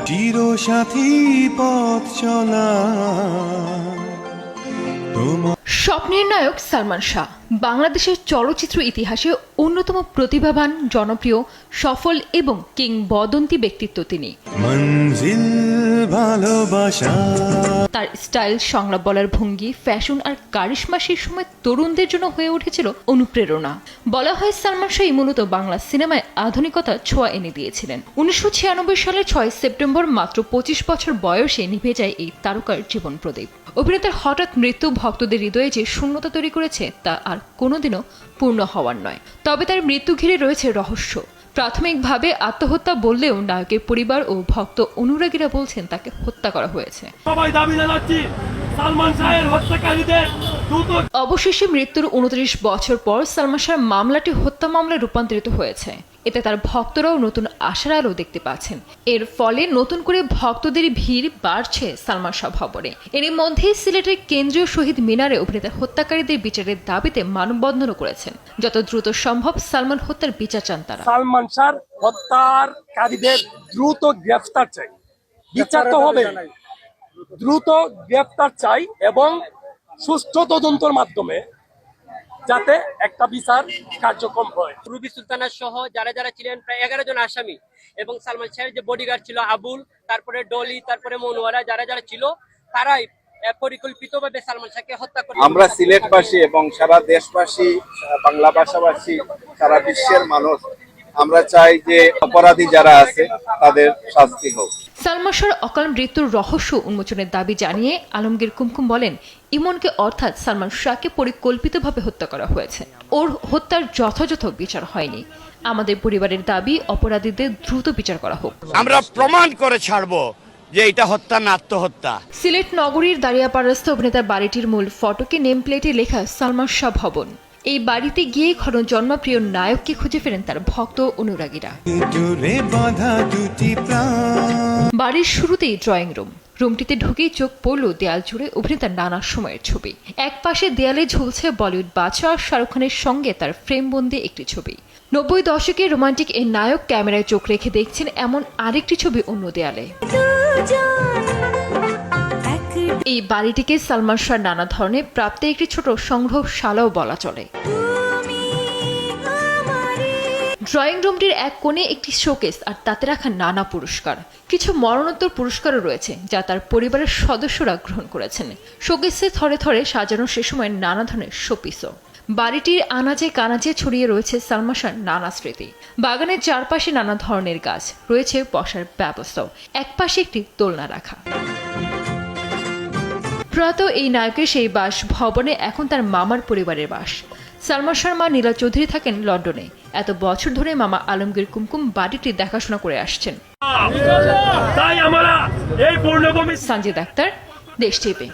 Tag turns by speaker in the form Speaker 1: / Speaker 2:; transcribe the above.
Speaker 1: চিরসাথী পথ চলা
Speaker 2: স্বপ্নের নায়ক সালমান শাহ বাংলাদেশের চলচ্চিত্র ইতিহাসে অন্যতম প্রতিভাবান, জনপ্রিয়, সফল এবং কিংবদন্তি ব্যক্তিত্ব তিনি।
Speaker 1: মঞ্জিল ভালোবাসা।
Speaker 2: তার স্টাইল, সংলাপ বলার ভঙ্গি, ফ্যাশন আর কারিশমা সেই সময় তরুণদের জন্য হয়ে উঠেছিল অনুপ্রেরণা। বলা হয় সালমান শাহ মূলত বাংলা সিনেমায় আধুনিকতা ছোঁয়া এনে দিয়েছিলেন। 1996 সালের 6 সেপ্টেম্বর মাত্র 25 বছর বয়সে নিভে যায় এই তারকার জীবন প্রদীপ। অভিনেতার হঠাৎ মৃত্যু ভক্তদের হৃদয়ে যে শূন্যতা তৈরি করেছে তা আর কোনোদিনও পূর্ণ হওয়ার নয়। তবে তার মৃত্যু ঘিরে রয়েছে রহস্য। প্রাথমিকভাবে আত্মহত্যা বললেও নায়কের পরিবার ও ভক্ত অনুরাগীরা বলছেন তাকে হত্যা করা হয়েছে।
Speaker 3: সবাই দাবি জানাচ্ছি সালমান শাহের হত্যাকারীদের দ্রুত।
Speaker 2: অবশেষে মৃত্যুর 29 বছর পর সালমান শাহের মামলাটি হত্যা মামলায় রূপান্তরিত হয়েছে। এতে তার ভক্তরাও নতুন আশার আলো দেখতে পাচ্ছেন। এর ফলে নতুন করে ভক্তদের ভিড় বাড়ছে সালমান শাহ ভবনে। এর মধ্যেই সিলেটের কেন্দ্রীয় শহীদ মিনারে অভিনেতা হত্যাকারীদের বিচারের দাবিতে মানববন্ধনও করেছেন। যত দ্রুত সম্ভব সালমান হত্যার বিচার চান তারা।
Speaker 3: সালমান শাহ হত্যাকারীদের দ্রুত গ্রেফতার চাই, বিচার তো হবে, দ্রুত গ্রেফতার চাই এবং সুষ্ঠু তদন্তের মাধ্যমে যাতে একটা বিচার কার্যক্রম হয়।
Speaker 4: রুবি সুলতানা সহ যারা যারা ছিলেন প্রায় 11 জন আসামি এবং সালমান শাহের যে বডিগার্ড ছিল আবুল, তারপরে ডলি, তারপরে মনোয়ারা, যারা যারা ছিল তারাই পরিকল্পিতভাবে সালমান শাহকে হত্যা করে।
Speaker 5: আমরা সিলেটবাসী এবং সারা দেশবাসী, বাংলা ভাষাভাষী, সারা বিশ্বের মানুষ আমরা চাই যে অপরাধী যারা আছে তাদের শাস্তি হোক।
Speaker 2: সালমান শাহর অকাল মৃত্যুর রহস্য উন্মোচনের দাবি জানিয়ে আলমগীর কুমকুম বলেন, ইমনকে অর্থাৎ সালমান শাহকে পরিকল্পিতভাবে হত্যা করা হয়েছে। ওর হত্যার যথাযথ বিচার হয়নি। আমাদের পরিবারের দাবি অপরাধীদের দ্রুত বিচার করা হোক।
Speaker 6: আমরা প্রমাণ করে ছাড়বো যে এটা হত্যা না আত্মহত্যা।
Speaker 2: সিলেট নগরীর দাঁড়িয়াপাড়াস্থ অভিনেতার বাড়িটির মূল ফটকে নেম প্লেটে লেখা সালমান শাহ ভবন। এই বাড়িতে গিয়ে ঘন জন্মপ্রিয় নায়ককে খুঁজে ফেরেন তার ভক্ত অনুরাগীরা। বাড়ির শুরুতেই ড্রয়িং রুম। রুমটিতে ঢুকেই চোখ পড়ল দেয়াল জুড়ে অভিনেতার নানা সময়ের ছবি। এক পাশে দেয়ালে ঝুলছে বলিউড বাদশাহ শাহরুখ খানের সঙ্গে তার ফ্রেমবন্দি একটি ছবি। 90 দশকে রোমান্টিক এই নায়ক ক্যামেরায় চোখ রেখে দেখছেন এমন আরেকটি ছবি অন্য দেয়ালে। এই বাড়িটিকে সালমান শাহর নানা ধরনের প্রাপ্ত একটি ছোট সংগ্রহশালাও বলা চলে। ড্রয়িং রুমটির এক কোণে একটি শোকেস আর তাতে রাখা নানা পুরস্কার। কিছু মরণোত্তর পুরস্কারও রয়েছে যা তার পরিবারের সদস্যরা গ্রহণ করেছেন। শোকেসে থরে থরে সাজানো সে সময় নানা ধরনের শোপিসও। বাড়িটির আনাজে কানাজে ছড়িয়ে রয়েছে সালমান শাহর নানা স্মৃতি। বাগানের চারপাশে নানা ধরনের গাছ, রয়েছে বসার ব্যবস্থাও। এক পাশে একটি দোলনা রাখা। প্রয়াত এই নায়কের সেই বাস ভবনে এখন তার মামার পরিবারের বাস। সালমান শাহর মা নীলা চৌধুরী থাকেন লন্ডনে। এত বছর ধরে মামা আলমগীর কুমকুম বাড়িটি দেখাশোনা করে আসছেন। সঞ্জিদ আক্তার, দেশ টিভি।